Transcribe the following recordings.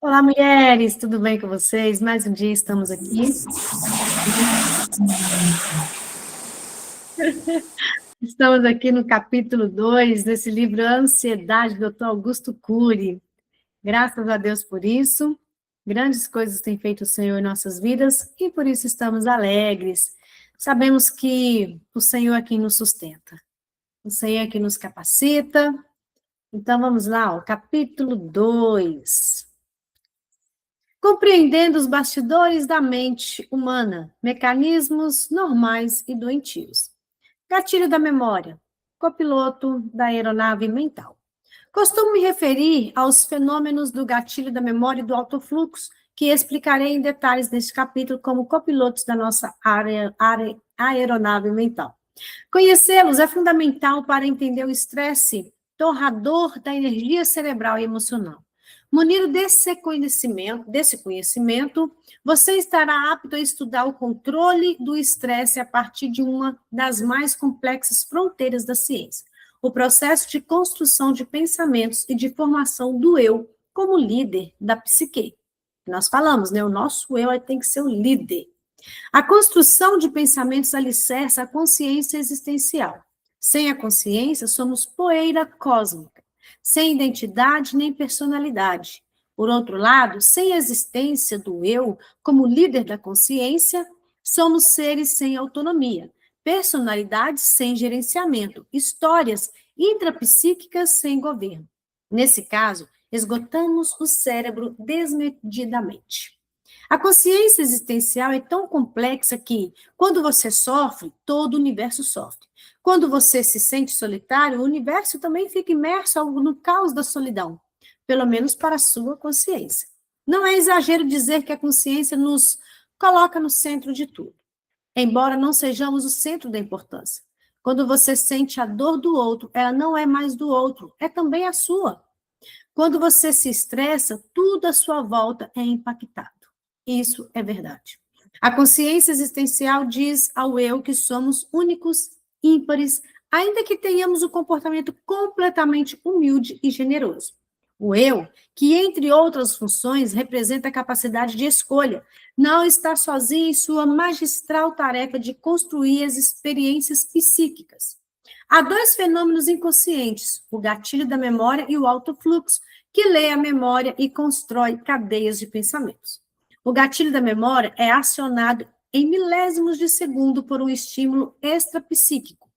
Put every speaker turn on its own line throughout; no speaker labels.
Olá, mulheres, tudo bem com vocês? Mais um dia estamos aqui. Estamos aqui no capítulo 2 desse livro Ansiedade, do Dr. Augusto Cury. Graças a Deus por isso. Grandes coisas tem feito o Senhor em nossas vidas e por isso estamos alegres. Sabemos que o Senhor é quem nos sustenta. O Senhor é quem nos capacita. Então vamos lá, capítulo 2. Compreendendo os bastidores da mente humana, mecanismos normais e doentios. Gatilho da memória, copiloto da aeronave mental. Costumo me referir aos fenômenos do gatilho da memória e do alto fluxo, que explicarei em detalhes neste capítulo como copilotos da nossa aeronave mental. Conhecê-los é fundamental para entender o estresse torrador da energia cerebral e emocional. Munido desse conhecimento, você estará apto a estudar o controle do estresse a partir de uma das mais complexas fronteiras da ciência, o processo de construção de pensamentos e de formação do eu como líder da psique. Nós falamos, né? O nosso eu tem que ser o líder. A construção de pensamentos alicerça a consciência existencial. Sem a consciência, somos poeira cósmica, sem identidade nem personalidade. Por outro lado, sem a existência do eu como líder da consciência, somos seres sem autonomia, personalidades sem gerenciamento, histórias intrapsíquicas sem governo. Nesse caso, esgotamos o cérebro desmedidamente. A consciência existencial é tão complexa que, quando você sofre, todo o universo sofre. Quando você se sente solitário, o universo também fica imerso no caos da solidão, pelo menos para a sua consciência. Não é exagero dizer que a consciência nos coloca no centro de tudo, embora não sejamos o centro da importância. Quando você sente a dor do outro, ela não é mais do outro, é também a sua. Quando você se estressa, tudo à sua volta é impactado. Isso é verdade. A consciência existencial diz ao eu que somos únicos, ímpares, ainda que tenhamos um comportamento completamente humilde e generoso. O eu, que entre outras funções representa a capacidade de escolha, não está sozinho em sua magistral tarefa de construir as experiências psíquicas. Há dois fenômenos inconscientes, o gatilho da memória e o alto fluxo, que lê a memória e constrói cadeias de pensamentos. O gatilho da memória é acionado em milésimos de segundo por um estímulo extrapsíquico.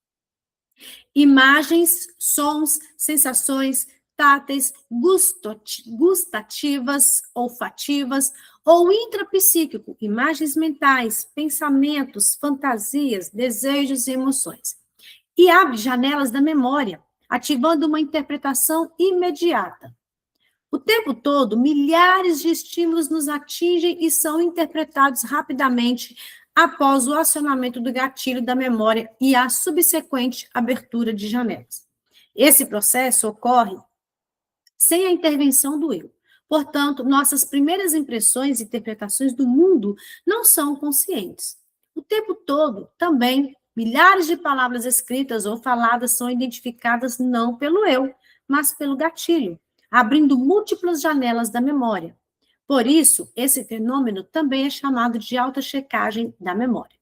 Imagens, sons, sensações táteis, gustativas, olfativas ou intrapsíquico, imagens mentais, pensamentos, fantasias, desejos e emoções. E abre janelas da memória, ativando uma interpretação imediata. O tempo todo, milhares de estímulos nos atingem e são interpretados rapidamente após o acionamento do gatilho da memória e a subsequente abertura de janelas. Esse processo ocorre sem a intervenção do eu. Portanto, nossas primeiras impressões e interpretações do mundo não são conscientes. O tempo todo, também, milhares de palavras escritas ou faladas são identificadas não pelo eu, mas pelo gatilho, abrindo múltiplas janelas da memória. Por isso, esse fenômeno também é chamado de auto-checagem da memória.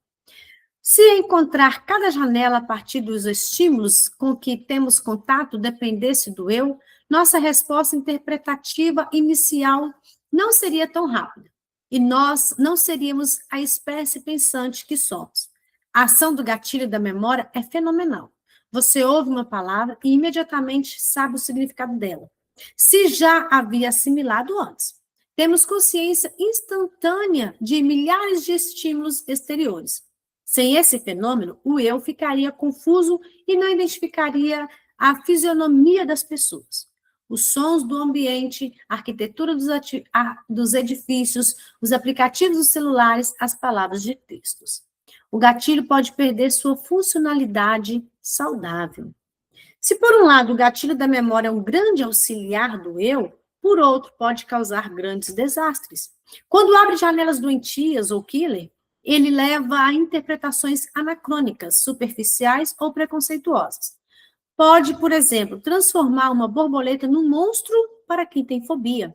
Se encontrar cada janela a partir dos estímulos com que temos contato dependesse do eu, nossa resposta interpretativa inicial não seria tão rápida, e nós não seríamos a espécie pensante que somos. A ação do gatilho da memória é fenomenal. Você ouve uma palavra e imediatamente sabe o significado dela, se já havia assimilado antes. Temos consciência instantânea de milhares de estímulos exteriores. Sem esse fenômeno, o eu ficaria confuso e não identificaria a fisionomia das pessoas. Os sons do ambiente, a arquitetura dos edifícios, os aplicativos dos celulares, as palavras de textos. O gatilho pode perder sua funcionalidade saudável. Se, por um lado, o gatilho da memória é um grande auxiliar do eu, por outro, pode causar grandes desastres. Quando abre janelas doentias ou killer, ele leva a interpretações anacrônicas, superficiais ou preconceituosas. Pode, por exemplo, transformar uma borboleta num monstro para quem tem fobia.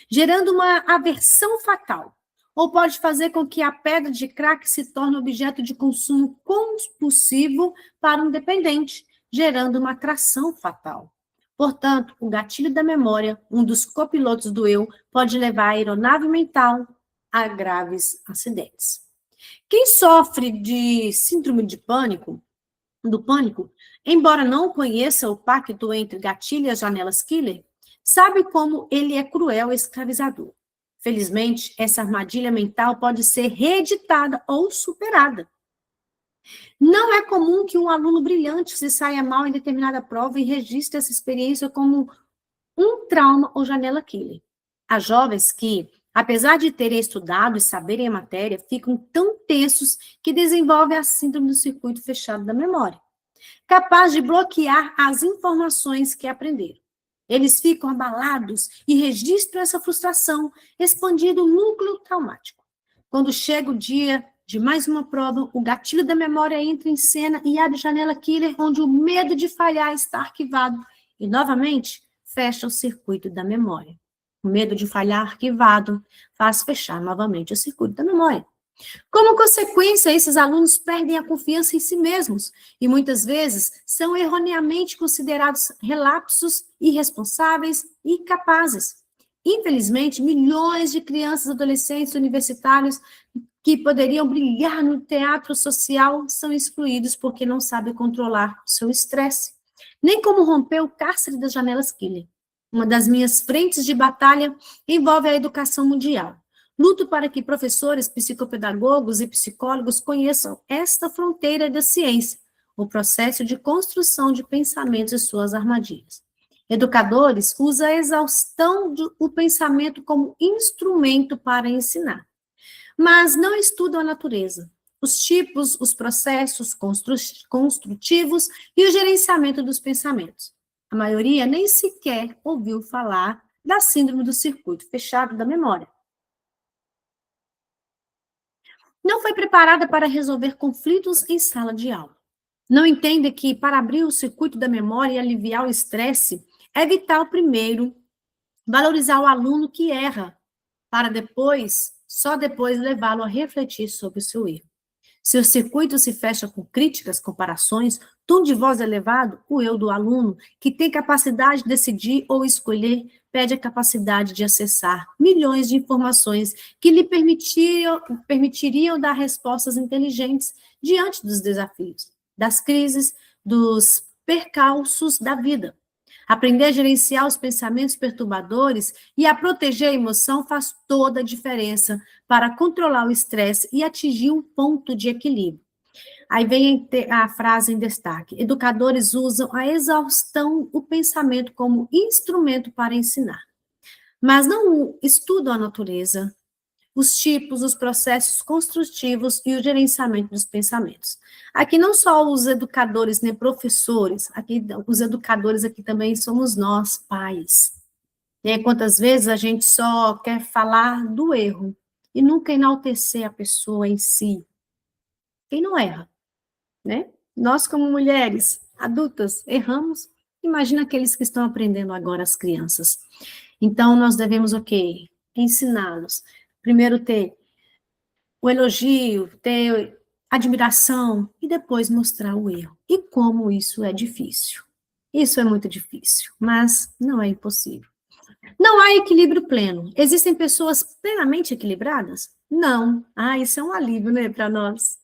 gerando uma aversão fatal. Ou pode fazer com que a pedra de crack se torne objeto de consumo compulsivo para um dependente, gerando uma atração fatal. Portanto, o gatilho da memória, um dos copilotos do eu, pode levar a aeronave mental a graves acidentes. Quem sofre de síndrome de pânico, do pânico, embora não conheça o pacto entre gatilho e as janelas killer, sabe como ele é cruel e escravizador. Felizmente, essa armadilha mental pode ser reeditada ou superada. Não é comum que um aluno brilhante se saia mal em determinada prova e registre essa experiência como um trauma ou janela killer. Há jovens que, apesar de terem estudado e saberem a matéria, ficam tão tensos que desenvolvem a síndrome do circuito fechado da memória, capaz de bloquear as informações que aprenderam. Eles ficam abalados e registram essa frustração, expandindo o núcleo traumático. Quando chega o dia de mais uma prova, o gatilho da memória entra em cena e abre a janela killer, onde o medo de falhar está arquivado e, novamente, fecha o circuito da memória. O medo de falhar arquivado faz fechar novamente o circuito da memória. Como consequência, esses alunos perdem a confiança em si mesmos e muitas vezes são erroneamente considerados relapsos, irresponsáveis e incapazes. Infelizmente, milhões de crianças, adolescentes, universitários que poderiam brilhar no teatro social são excluídos porque não sabem controlar o seu estresse, nem como romper o cárcere das janelas killer. Uma das minhas frentes de batalha envolve a educação mundial. Luto para que professores, psicopedagogos e psicólogos conheçam esta fronteira da ciência, o processo de construção de pensamentos e suas armadilhas. Educadores usam a exaustão do pensamento como instrumento para ensinar, mas não estudam a natureza, os tipos, os processos construtivos e o gerenciamento dos pensamentos. A maioria nem sequer ouviu falar da síndrome do circuito fechado da memória. Não foi preparada para resolver conflitos em sala de aula. Não entende que, para abrir o circuito da memória e aliviar o estresse, é vital, primeiro, valorizar o aluno que erra, para depois, só depois, levá-lo a refletir sobre o seu erro. Se o circuito se fecha com críticas, comparações, tom de voz elevado, o eu do aluno, que tem capacidade de decidir ou escolher, perde a capacidade de acessar milhões de informações que lhe permitiriam dar respostas inteligentes diante dos desafios, das crises, dos percalços da vida. Aprender a gerenciar os pensamentos perturbadores e a proteger a emoção faz toda a diferença para controlar o estresse e atingir um ponto de equilíbrio. Aí vem a frase em destaque: educadores usam a exaustão, o pensamento como instrumento para ensinar, mas não estudam a natureza, os tipos, os processos construtivos e o gerenciamento dos pensamentos. Aqui não só os educadores, nem professores, aqui os educadores aqui também somos nós, pais. E aí, quantas vezes a gente só quer falar do erro e nunca enaltecer a pessoa em si. Quem não erra, né? Nós, como mulheres adultas, erramos. Imagina aqueles que estão aprendendo agora, as crianças. Então, nós devemos o quê? Ensiná-los. Primeiro ter o elogio, ter admiração e depois mostrar o erro. E como isso é difícil. Isso é muito difícil, mas não é impossível. Não há equilíbrio pleno. Existem pessoas plenamente equilibradas? Não. Ah, isso é um alívio, né, para nós.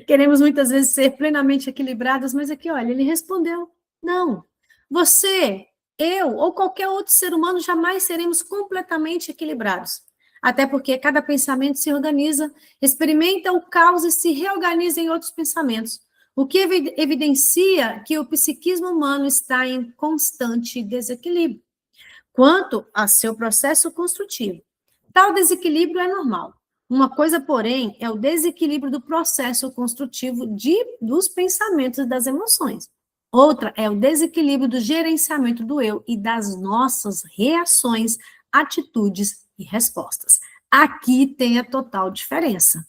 Queremos muitas vezes ser plenamente equilibradas, mas aqui, olha, ele respondeu: não. Você, eu ou qualquer outro ser humano jamais seremos completamente equilibrados. Até porque cada pensamento se organiza, experimenta o caos e se reorganiza em outros pensamentos, o que evidencia que o psiquismo humano está em constante desequilíbrio. Quanto a seu processo construtivo, tal desequilíbrio é normal. Uma coisa, porém, é o desequilíbrio do processo construtivo dos pensamentos e das emoções. Outra é o desequilíbrio do gerenciamento do eu e das nossas reações, atitudes e respostas. Aqui tem a total diferença.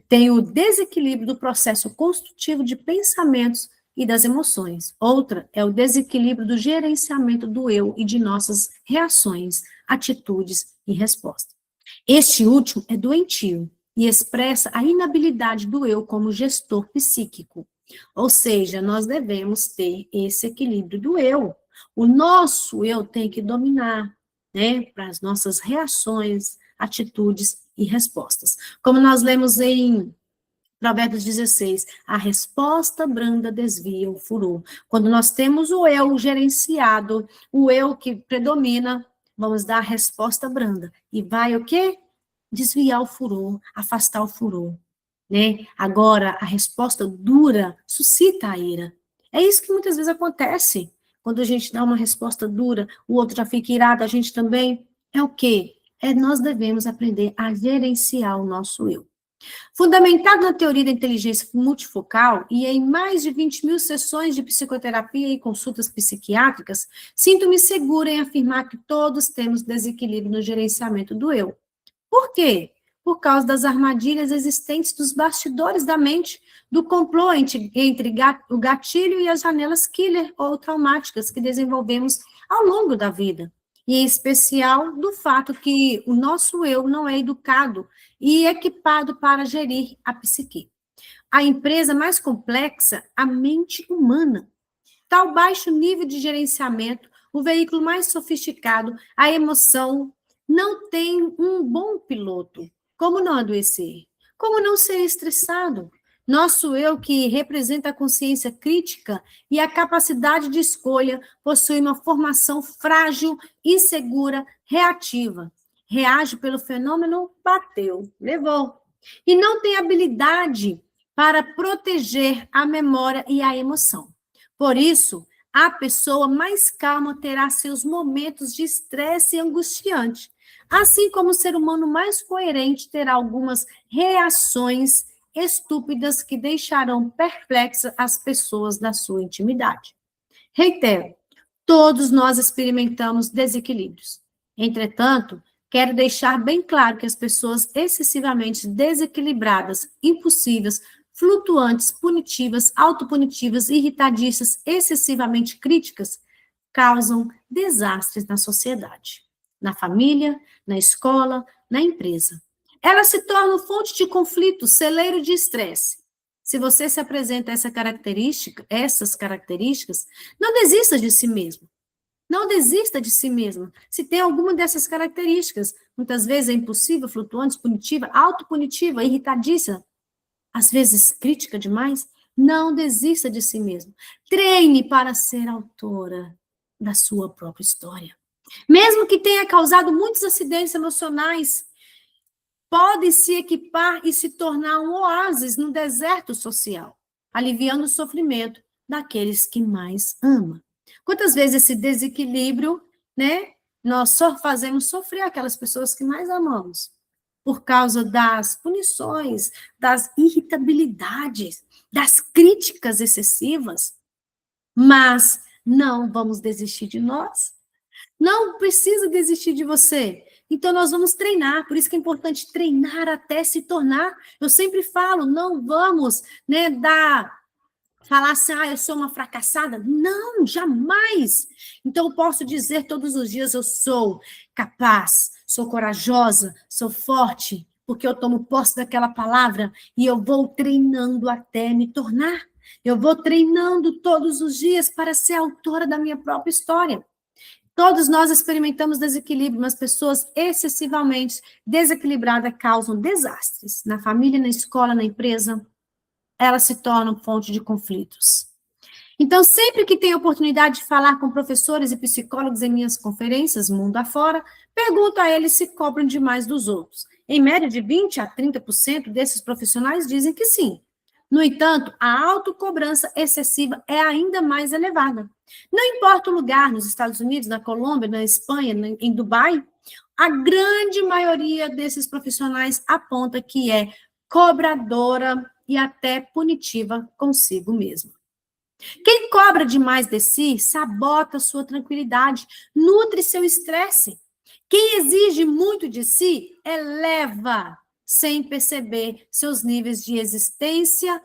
Tem o desequilíbrio do processo construtivo de pensamentos e das emoções. Outra é o desequilíbrio do gerenciamento do eu e de nossas reações, atitudes e respostas. Este último é doentio e expressa a inabilidade do eu como gestor psíquico. Ou seja, nós devemos ter esse equilíbrio do eu. O nosso eu tem que dominar, né, para as nossas reações, atitudes e respostas. Como nós lemos em Provérbios 16, a resposta branda desvia o furor. Quando nós temos o eu gerenciado, o eu que predomina, vamos dar a resposta branda. E vai o quê? Desviar o furor, afastar o furor. Né? Agora, a resposta dura suscita a ira. É isso que muitas vezes acontece. Quando a gente dá uma resposta dura, o outro já fica irado, a gente também. É o quê? Nós devemos aprender a gerenciar o nosso eu. Fundamentado na teoria da inteligência multifocal e em mais de 20.000 sessões de psicoterapia e consultas psiquiátricas, sinto-me segura em afirmar que todos temos desequilíbrio no gerenciamento do eu. Por quê? Por causa das armadilhas existentes dos bastidores da mente, do complô entre o gatilho e as janelas killer ou traumáticas que desenvolvemos ao longo da vida. E em especial do fato que o nosso eu não é educado e equipado para gerir a psique. A empresa mais complexa, a mente humana. Tal baixo nível de gerenciamento, o veículo mais sofisticado, a emoção, não tem um bom piloto. Como não adoecer? Como não ser estressado? Nosso eu, que representa a consciência crítica e a capacidade de escolha, possui uma formação frágil, insegura, reativa. Reage pelo fenômeno, bateu, levou. E não tem habilidade para proteger a memória e a emoção. Por isso, a pessoa mais calma terá seus momentos de estresse angustiante, assim como o ser humano mais coerente terá algumas reações estúpidas que deixarão perplexas as pessoas da sua intimidade. Reitero, todos nós experimentamos desequilíbrios. Entretanto, quero deixar bem claro que as pessoas excessivamente desequilibradas, impulsivas, flutuantes, punitivas, autopunitivas, irritadiças, excessivamente críticas, causam desastres na sociedade, na família, na escola, na empresa. Elas se tornam fonte de conflito, celeiro de estresse. Se você se apresenta essas características, não desista de si mesmo. Não desista de si mesmo. Se tem alguma dessas características, muitas vezes é impulsiva, flutuante, punitiva, autopunitiva, irritadiça, às vezes crítica demais, não desista de si mesmo. Treine para ser autora da sua própria história. Mesmo que tenha causado muitos acidentes emocionais, pode se equipar e se tornar um oásis no deserto social, aliviando o sofrimento daqueles que mais ama. Quantas vezes esse desequilíbrio, né, nós só fazemos sofrer aquelas pessoas que mais amamos, por causa das punições, das irritabilidades, das críticas excessivas, mas não vamos desistir de nós. Não precisa desistir de você. Então, nós vamos treinar, por isso que é importante treinar até se tornar. Eu sempre falo, não vamos, né, falar assim, eu sou uma fracassada. Não, jamais. Então, eu posso dizer todos os dias, eu sou capaz, sou corajosa, sou forte, porque eu tomo posse daquela palavra e eu vou treinando até me tornar. Eu vou treinando todos os dias para ser autora da minha própria história. Todos nós experimentamos desequilíbrio, mas pessoas excessivamente desequilibradas causam desastres. Na família, na escola, na empresa, elas se tornam fonte de conflitos. Então, sempre que tenho oportunidade de falar com professores e psicólogos em minhas conferências, mundo afora, pergunto a eles se cobram demais dos outros. Em média de 20% a 30% desses profissionais dizem que sim. No entanto, a autocobrança excessiva é ainda mais elevada. Não importa o lugar, nos Estados Unidos, na Colômbia, na Espanha, em Dubai, a grande maioria desses profissionais aponta que é cobradora e até punitiva consigo mesma. Quem cobra demais de si, sabota sua tranquilidade, nutre seu estresse. Quem exige muito de si, eleva, sem perceber, seus níveis de existência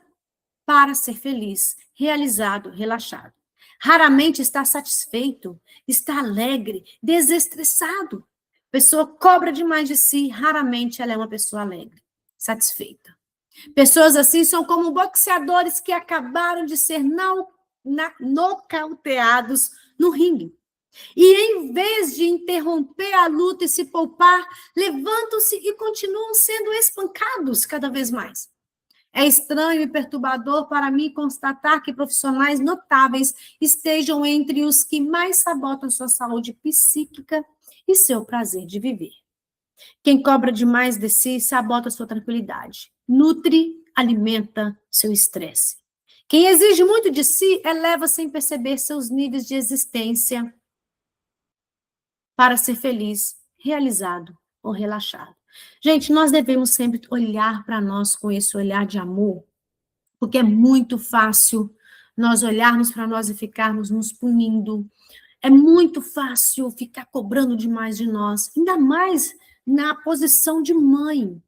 para ser feliz, realizado, relaxado. Raramente está satisfeito, está alegre, desestressado. Pessoa cobra demais de si, raramente ela é uma pessoa alegre, satisfeita. Pessoas assim são como boxeadores que acabaram de ser nocauteados no ringue. E em vez de interromper a luta e se poupar, levantam-se e continuam sendo espancados cada vez mais. É estranho e perturbador para mim constatar que profissionais notáveis estejam entre os que mais sabotam sua saúde psíquica e seu prazer de viver. Quem cobra demais de si sabota sua tranquilidade, nutre, alimenta seu estresse. Quem exige muito de si eleva sem perceber seus níveis de existência para ser feliz, realizado ou relaxado. Gente, nós devemos sempre olhar para nós com esse olhar de amor, porque é muito fácil nós olharmos para nós e ficarmos nos punindo. É muito fácil ficar cobrando demais de nós, ainda mais na posição de mãe.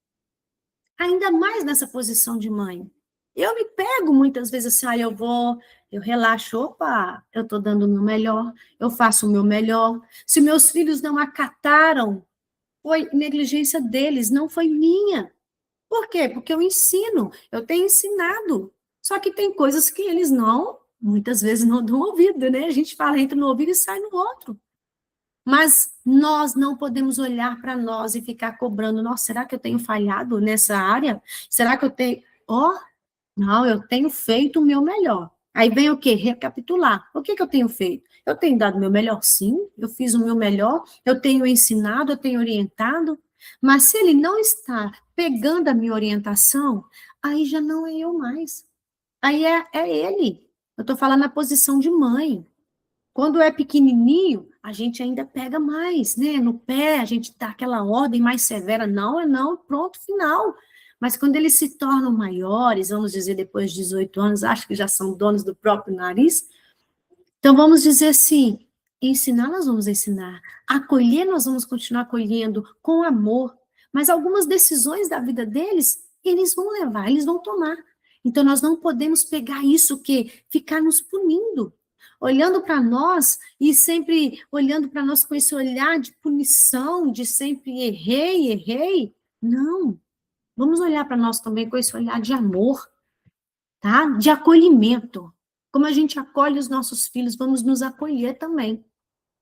Ainda mais nessa posição de mãe. Eu me pego muitas vezes assim, eu relaxo, opa, eu estou dando o meu melhor, eu faço o meu melhor. Se meus filhos não acataram, foi negligência deles, não foi minha. Por quê? Porque eu ensino, eu tenho ensinado. Só que tem coisas que eles muitas vezes não dão ouvido, né? A gente fala, entra no ouvido e sai no outro. Mas nós não podemos olhar para nós e ficar cobrando, nossa, será que eu tenho falhado nessa área? Será que eu tenho... Não, eu tenho feito o meu melhor. Aí vem o quê? Recapitular. O que eu tenho feito? Eu tenho dado o meu melhor, sim. Eu fiz o meu melhor. Eu tenho ensinado, eu tenho orientado. Mas se ele não está pegando a minha orientação, aí já não é eu mais. Aí é ele. Eu estou falando na posição de mãe. Quando é pequenininho, a gente ainda pega mais, né? No pé, a gente dá aquela ordem mais severa. Não, é não, pronto, final. Mas quando eles se tornam maiores, vamos dizer, depois de 18 anos, acho que já são donos do próprio nariz, então vamos dizer assim, ensinar nós vamos ensinar, acolher nós vamos continuar acolhendo com amor, mas algumas decisões da vida deles, eles vão levar, eles vão tomar. Então nós não podemos pegar isso ficar nos punindo, olhando para nós e sempre olhando para nós com esse olhar de punição, de sempre errei. Não. Vamos olhar para nós também com esse olhar de amor, tá? De acolhimento. Como a gente acolhe os nossos filhos, vamos nos acolher também.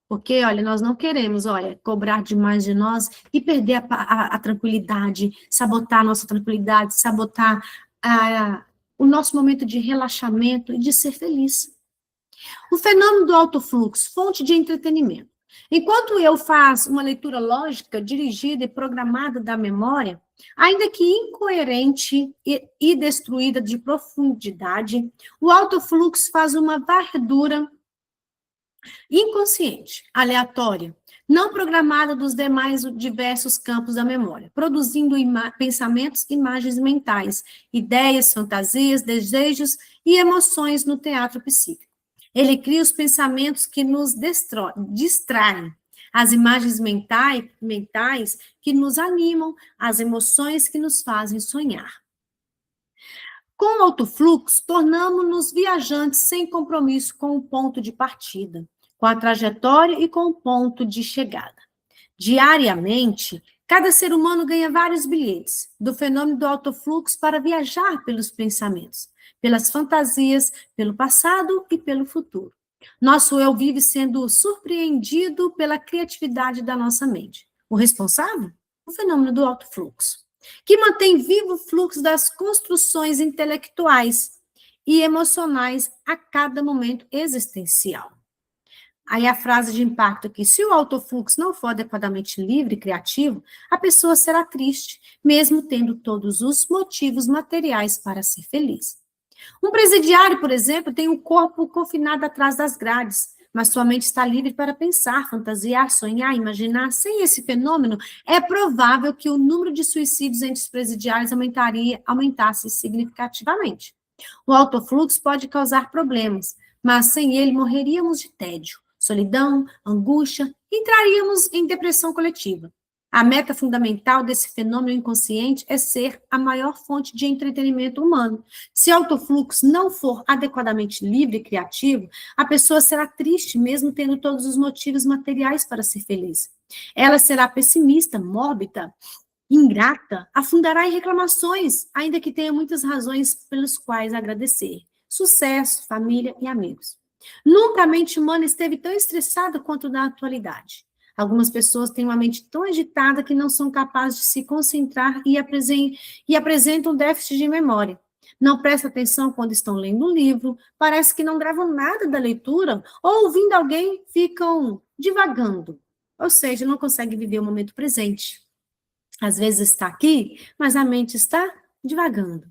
Porque, olha, nós não queremos, cobrar demais de nós e perder a tranquilidade, sabotar a nossa tranquilidade, sabotar o nosso momento de relaxamento e de ser feliz. O fenômeno do alto fluxo, fonte de entretenimento. Enquanto eu faço uma leitura lógica, dirigida e programada da memória, ainda que incoerente e destruída de profundidade, o alto fluxo faz uma varredura inconsciente, aleatória, não programada dos demais diversos campos da memória, produzindo pensamentos, imagens mentais, ideias, fantasias, desejos e emoções no teatro psíquico. Ele cria os pensamentos que nos distraem, as imagens mentais que nos animam, as emoções que nos fazem sonhar. Com o alto fluxo, tornamos-nos viajantes sem compromisso com o ponto de partida, com a trajetória e com o ponto de chegada. Diariamente, cada ser humano ganha vários bilhetes do fenômeno do alto fluxo para viajar pelos pensamentos, pelas fantasias, pelo passado e pelo futuro. Nosso eu vive sendo surpreendido pela criatividade da nossa mente. O responsável? O fenômeno do alto fluxo, que mantém vivo o fluxo das construções intelectuais e emocionais a cada momento existencial. Aí a frase de impacto aqui: se o autofluxo não for adequadamente livre e criativo, a pessoa será triste, mesmo tendo todos os motivos materiais para ser feliz. Um presidiário, por exemplo, tem um corpo confinado atrás das grades, mas sua mente está livre para pensar, fantasiar, sonhar, imaginar. Sem esse fenômeno, é provável que o número de suicídios entre os presidiários aumentasse significativamente. O autofluxo pode causar problemas, mas sem ele morreríamos de tédio, solidão, angústia, e entraríamos em depressão coletiva. A meta fundamental desse fenômeno inconsciente é ser a maior fonte de entretenimento humano. Se o autofluxo não for adequadamente livre e criativo, a pessoa será triste, mesmo tendo todos os motivos materiais para ser feliz. Ela será pessimista, mórbida, ingrata, afundará em reclamações, ainda que tenha muitas razões pelas quais agradecer. Sucesso, família e amigos. Nunca a mente humana esteve tão estressada quanto na atualidade. Algumas pessoas têm uma mente tão agitada que não são capazes de se concentrar e apresentam déficit de memória. Não prestam atenção quando estão lendo um livro, parece que não gravam nada da leitura, ou ouvindo alguém ficam divagando, ou seja, não conseguem viver o momento presente. Às vezes está aqui, mas a mente está divagando.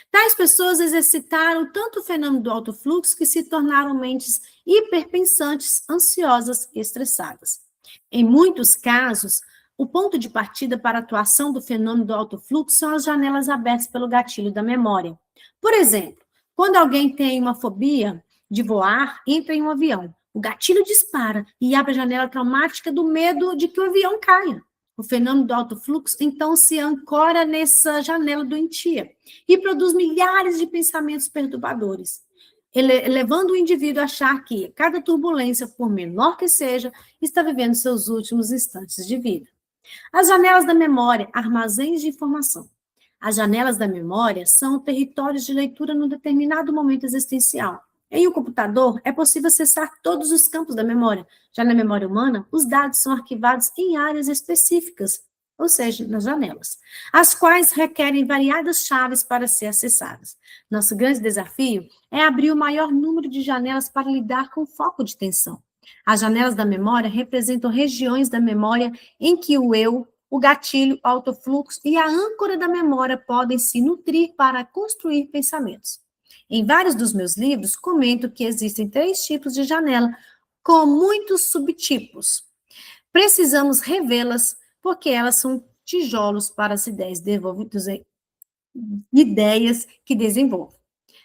Tais pessoas exercitaram tanto o fenômeno do alto fluxo que se tornaram mentes hiperpensantes, ansiosas e estressadas. Em muitos casos, o ponto de partida para a atuação do fenômeno do alto fluxo são as janelas abertas pelo gatilho da memória. Por exemplo, quando alguém tem uma fobia de voar, entra em um avião. O gatilho dispara e abre a janela traumática do medo de que o avião caia. O fenômeno do alto fluxo, então, se ancora nessa janela doentia e produz milhares de pensamentos perturbadores, levando o indivíduo a achar que cada turbulência, por menor que seja, está vivendo seus últimos instantes de vida. As janelas da memória, armazéns de informação. As janelas da memória são territórios de leitura num determinado momento existencial. Em um computador, é possível acessar todos os campos da memória. Já na memória humana, os dados são arquivados em áreas específicas, ou seja, nas janelas, as quais requerem variadas chaves para ser acessadas. Nosso grande desafio é abrir o maior número de janelas para lidar com o foco de tensão. As janelas da memória representam regiões da memória em que o eu, o gatilho, o autofluxo e a âncora da memória podem se nutrir para construir pensamentos. Em vários dos meus livros, comento que existem 3 tipos de janela, com muitos subtipos. Precisamos revê-las, porque elas são tijolos para as ideias que desenvolvem.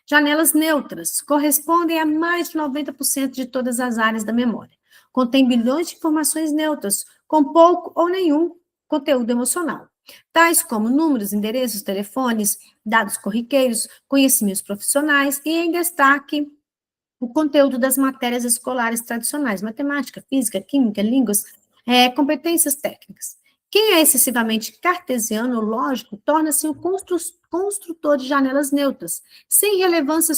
Janelas neutras correspondem a mais de 90% de todas as áreas da memória. Contém bilhões de informações neutras, com pouco ou nenhum conteúdo emocional, tais como números, endereços, telefones, dados corriqueiros, conhecimentos profissionais e, em destaque, o conteúdo das matérias escolares tradicionais, matemática, física, química, línguas, competências técnicas. Quem é excessivamente cartesiano ou lógico torna-se um construtor de janelas neutras, sem relevância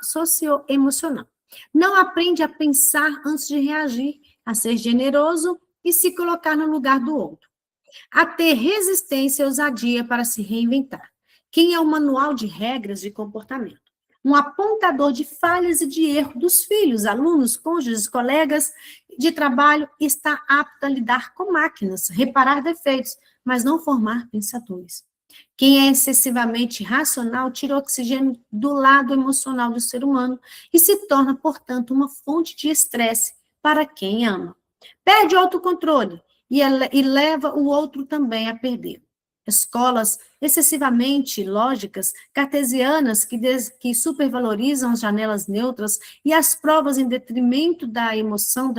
socioemocional. Não aprende a pensar antes de reagir, a ser generoso e se colocar no lugar do outro, a ter resistência e ousadia para se reinventar. Quem é o manual de regras de comportamento? Um apontador de falhas e de erro dos filhos, alunos, cônjuges, colegas de trabalho, está apto a lidar com máquinas, reparar defeitos, mas não formar pensadores. Quem é excessivamente racional tira o oxigênio do lado emocional do ser humano e se torna, portanto, uma fonte de estresse para quem ama. Perde o autocontrole e leva o outro também a perder. Escolas excessivamente lógicas, cartesianas, que supervalorizam as janelas neutras e as provas em detrimento da emoção,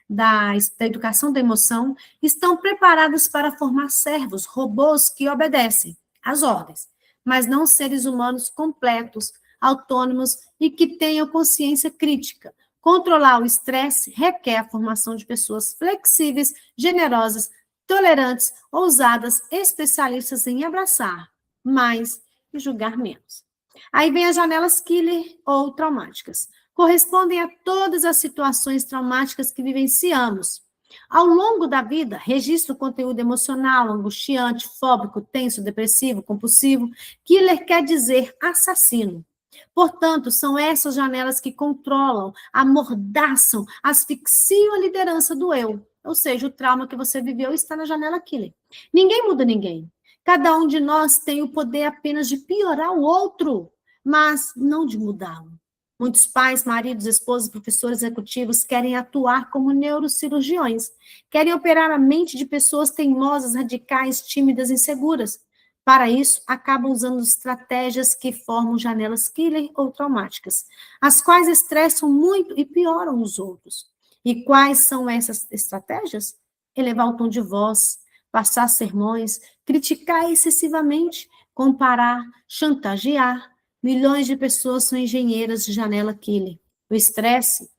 da educação da emoção, estão preparadas para formar servos, robôs que obedecem às ordens, mas não seres humanos completos, autônomos e que tenham consciência crítica. Controlar o estresse requer a formação de pessoas flexíveis, generosas, tolerantes, ousadas, especialistas em abraçar mais e julgar menos. Aí vem as janelas killer ou traumáticas. Correspondem a todas as situações traumáticas que vivenciamos. Ao longo da vida, registra o conteúdo emocional, angustiante, fóbico, tenso, depressivo, compulsivo. Killer quer dizer assassino. Portanto, são essas janelas que controlam, amordaçam, asfixiam a liderança do eu. Ou seja, o trauma que você viveu está na janela killer. Ninguém muda ninguém. Cada um de nós tem o poder apenas de piorar o outro, mas não de mudá-lo. Muitos pais, maridos, esposas, professores executivos querem atuar como neurocirurgiões, querem operar a mente de pessoas teimosas, radicais, tímidas, inseguras. Para isso, acabam usando estratégias que formam janelas killer ou traumáticas, as quais estressam muito e pioram os outros. E quais são essas estratégias? Elevar o tom de voz, passar sermões, criticar excessivamente, comparar, chantagear. Milhões de pessoas são engenheiras de janela killer. O estresse,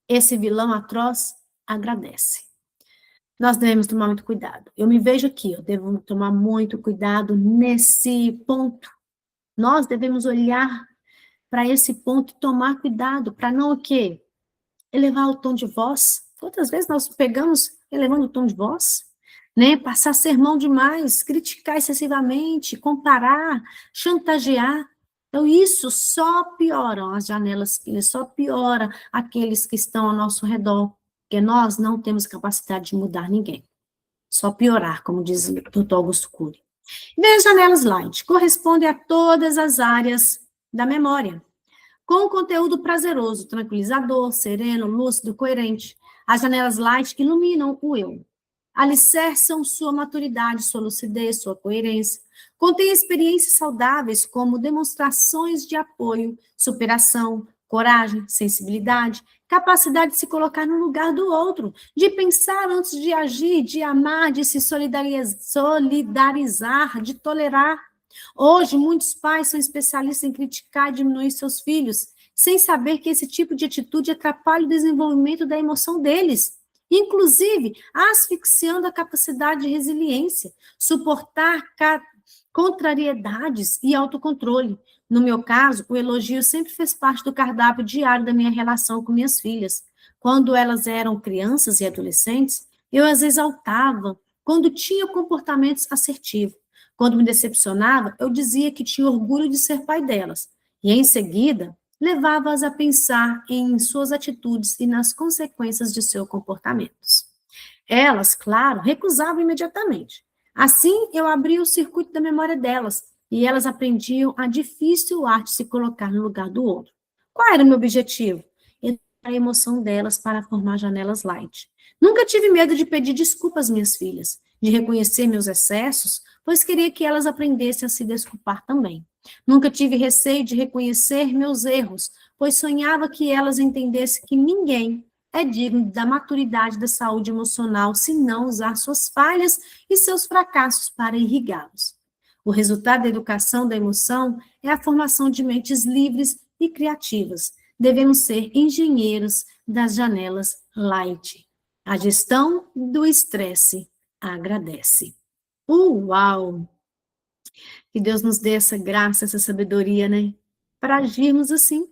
esse vilão atroz, agradece. Nós devemos tomar muito cuidado. Eu me vejo aqui, eu devo tomar muito cuidado nesse ponto. Nós devemos olhar para esse ponto e tomar cuidado, para não o quê? Elevar o tom de voz. Quantas vezes nós pegamos elevando o tom de voz? Né? Passar sermão demais, criticar excessivamente, comparar, chantagear. Então, isso só piora as janelas, só piora aqueles que estão ao nosso redor, porque nós não temos capacidade de mudar ninguém. Só piorar, como diz o Dr. Augusto Cury. E as janelas light correspondem a todas as áreas da memória, com conteúdo prazeroso, tranquilizador, sereno, lúcido, coerente. As janelas light iluminam o eu, alicerçam sua maturidade, sua lucidez, sua coerência. Contém experiências saudáveis como demonstrações de apoio, superação, coragem, sensibilidade, capacidade de se colocar no lugar do outro, de pensar antes de agir, de amar, de se solidarizar, de tolerar. Hoje, muitos pais são especialistas em criticar e diminuir seus filhos, sem saber que esse tipo de atitude atrapalha o desenvolvimento da emoção deles, inclusive asfixiando a capacidade de resiliência, suportar contrariedades e autocontrole. No meu caso, o elogio sempre fez parte do cardápio diário da minha relação com minhas filhas. Quando elas eram crianças e adolescentes, eu as exaltava quando tinham comportamentos assertivos. Quando me decepcionava, eu dizia que tinha orgulho de ser pai delas. E, em seguida, levava-as a pensar em suas atitudes e nas consequências de seus comportamentos. Elas, claro, recusavam imediatamente. Assim, eu abria o circuito da memória delas, e elas aprendiam a difícil arte de se colocar no lugar do outro. Qual era o meu objetivo? Educar a emoção delas para formar janelas light. Nunca tive medo de pedir desculpas às minhas filhas, de reconhecer meus excessos, pois queria que elas aprendessem a se desculpar também. Nunca tive receio de reconhecer meus erros, pois sonhava que elas entendessem que ninguém é digno da maturidade da saúde emocional se não usar suas falhas e seus fracassos para irrigá-los. O resultado da educação da emoção é a formação de mentes livres e criativas. Devemos ser engenheiros das janelas light. A gestão do estresse agradece. Uau! Que Deus nos dê essa graça, essa sabedoria, né? Para agirmos assim.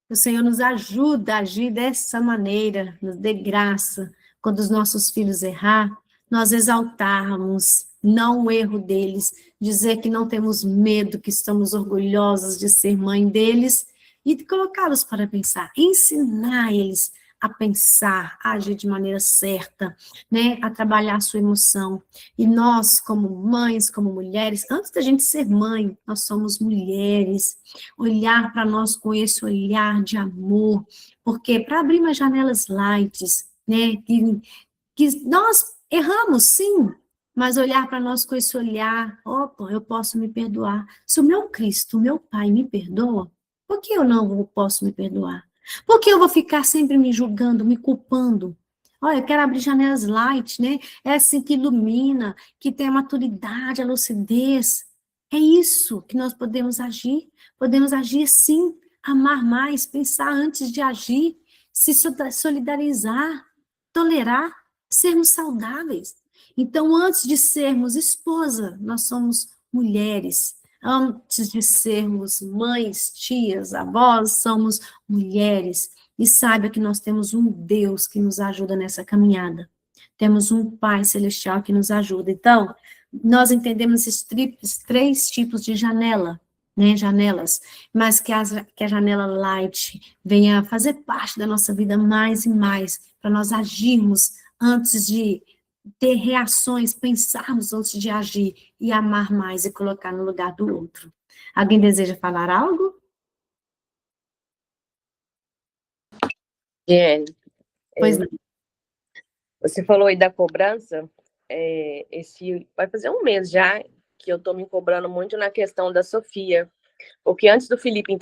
O Senhor nos ajuda a agir dessa maneira, nos dê graça. Quando os nossos filhos errar, nós exaltarmos, não o erro deles, dizer que não temos medo, que estamos orgulhosos de ser mãe deles, e colocá-los para pensar, ensinar eles a pensar, a agir de maneira certa, né, a trabalhar a sua emoção. E nós, como mães, como mulheres, antes da gente ser mãe, nós somos mulheres, olhar para nós com esse olhar de amor, porque para abrir umas janelas light, né, que nós erramos, sim, mas olhar para nós com esse olhar, opa, eu posso me perdoar. Se o meu Cristo, o meu Pai, me perdoa, por que eu não posso me perdoar? Por que eu vou ficar sempre me julgando, me culpando? Olha, eu quero abrir janelas light, né? É assim que ilumina, que tem a maturidade, a lucidez. É isso que nós podemos agir. Podemos agir sim, amar mais, pensar antes de agir, se solidarizar, tolerar, sermos saudáveis. Então, antes de sermos esposa, nós somos mulheres. Antes de sermos mães, tias, avós, somos mulheres. E saiba que nós temos um Deus que nos ajuda nessa caminhada. Temos um Pai Celestial que nos ajuda. Então, nós entendemos esses três tipos de janela, né, janelas, mas que a janela light venha fazer parte da nossa vida mais e mais, para nós agirmos antes de ter reações, pensarmos antes de agir e amar mais e colocar no lugar do outro. Alguém deseja falar algo? Pois não.
Você falou aí da cobrança, vai fazer um mês já que eu tô me cobrando muito na questão da Sofia, porque antes do Felipe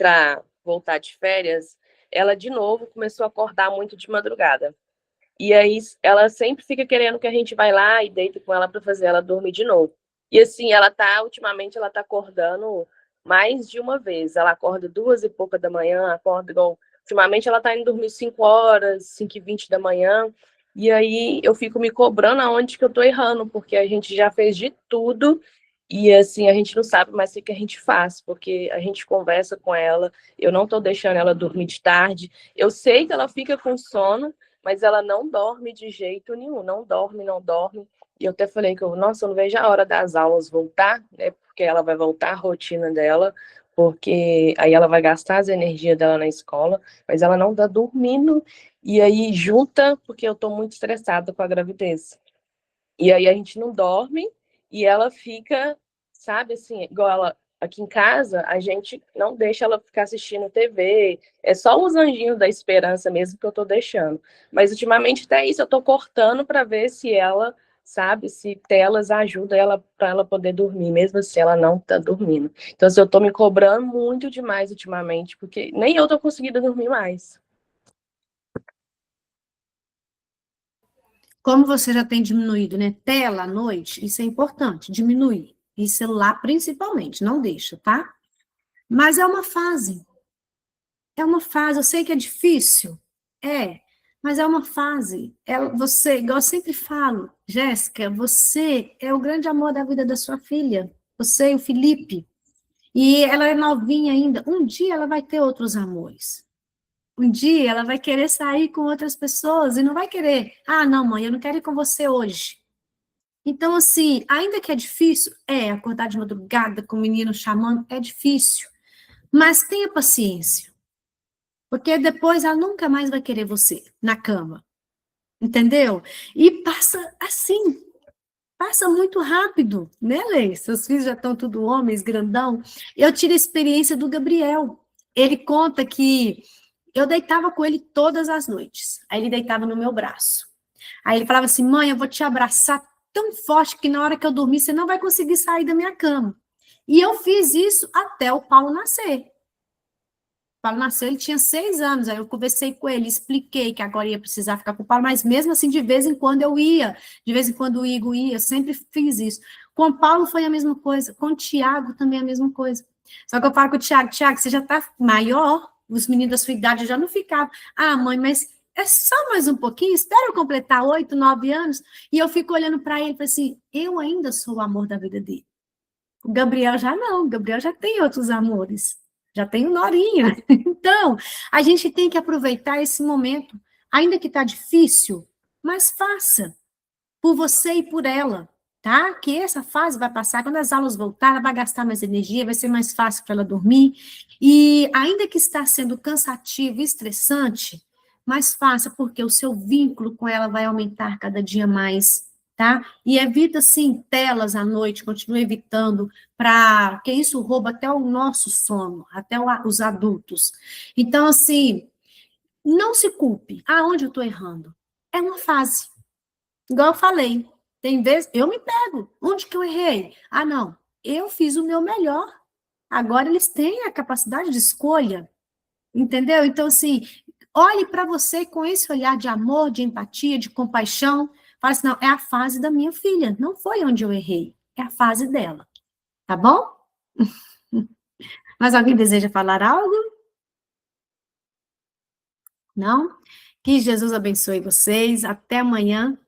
voltar de férias, ela de novo começou a acordar muito de madrugada. E aí ela sempre fica querendo que a gente vai lá e deita com ela para fazer ela dormir de novo. E assim, ultimamente ela tá acordando mais de uma vez. Ela acorda 2h pouca da manhã, acorda igual. Ultimamente ela tá indo dormir 5 horas, 5h20 da manhã. E aí eu fico me cobrando aonde que eu tô errando, porque a gente já fez de tudo e assim a gente não sabe mais o que a gente faz, porque a gente conversa com ela, eu não tô deixando ela dormir de tarde. Eu sei que ela fica com sono, mas ela não dorme de jeito nenhum, não dorme, não dorme. E eu até falei que nossa, eu não vejo a hora das aulas voltar, né? Porque ela vai voltar à rotina dela, porque aí ela vai gastar as energias dela na escola, mas ela não tá dormindo. E aí junta, porque eu tô muito estressada com a gravidez. E aí a gente não dorme e ela fica, sabe, assim, igual ela aqui em casa, a gente não deixa ela ficar assistindo TV, é só os anjinhos da esperança mesmo que eu tô deixando. Mas ultimamente até isso eu tô cortando para ver se ela, sabe, se telas ajudam ela para ela poder dormir, mesmo se ela não tá dormindo. Então, assim, eu tô me cobrando muito demais ultimamente, porque nem eu tô conseguindo dormir mais.
Como você já tem diminuído, né? Tela à noite, isso é importante, diminuir. E celular principalmente, não deixa, tá? Mas é uma fase. É uma fase, eu sei que é difícil, mas é uma fase. Você, igual eu sempre falo, Jéssica, você é o grande amor da vida da sua filha. Você e o Felipe. E ela é novinha ainda. Um dia ela vai ter outros amores. Um dia ela vai querer sair com outras pessoas e não vai querer. Ah, não, mãe, eu não quero ir com você hoje. Então, assim, ainda que é difícil, acordar de madrugada com o menino chamando, é difícil. Mas tenha paciência. Porque depois ela nunca mais vai querer você na cama, entendeu? E passa assim, passa muito rápido, né, Lei? Seus filhos já estão tudo homens, grandão. Eu tive a experiência do Gabriel. Ele conta que eu deitava com ele todas as noites. Aí ele deitava no meu braço. Aí ele falava assim: mãe, eu vou te abraçar tão forte que na hora que eu dormir você não vai conseguir sair da minha cama. E eu fiz isso até o Paulo nascer. Paulo nasceu, ele tinha 6 anos, aí eu conversei com ele, expliquei que agora ia precisar ficar com o Paulo, mas mesmo assim, de vez em quando eu ia, de vez em quando o Igor ia, eu sempre fiz isso. Com o Paulo foi a mesma coisa, com o Tiago também a mesma coisa. Só que eu falo com o Tiago, Tiago, você já está maior, os meninos da sua idade já não ficavam. Ah, mãe, mas é só mais um pouquinho, espera eu completar 8, 9 anos, e eu fico olhando para ele e falo assim, eu ainda sou o amor da vida dele. O Gabriel já não, o Gabriel já tem outros amores, já tem o Norinha. Então, a gente tem que aproveitar esse momento, ainda que está difícil, mas faça, por você e por ela, tá? Que essa fase vai passar, quando as aulas voltarem, ela vai gastar mais energia, vai ser mais fácil para ela dormir, e ainda que está sendo cansativo e estressante, mas faça, porque o seu vínculo com ela vai aumentar cada dia mais, tá? E evita, sim, telas à noite, continue evitando, porque isso rouba até o nosso sono, até os adultos. Então, assim, não se culpe. Aonde eu estou errando? É uma fase. Igual eu falei, tem vezes, eu me pego. Onde que eu errei? Ah, não, eu fiz o meu melhor. Agora eles têm a capacidade de escolha, entendeu? Então, assim, olhe para você com esse olhar de amor, de empatia, de compaixão. Fala assim, não, é a fase da minha filha, não foi onde eu errei, é a fase dela, tá bom? Mas alguém deseja falar algo? Não? Que Jesus abençoe vocês. Até amanhã.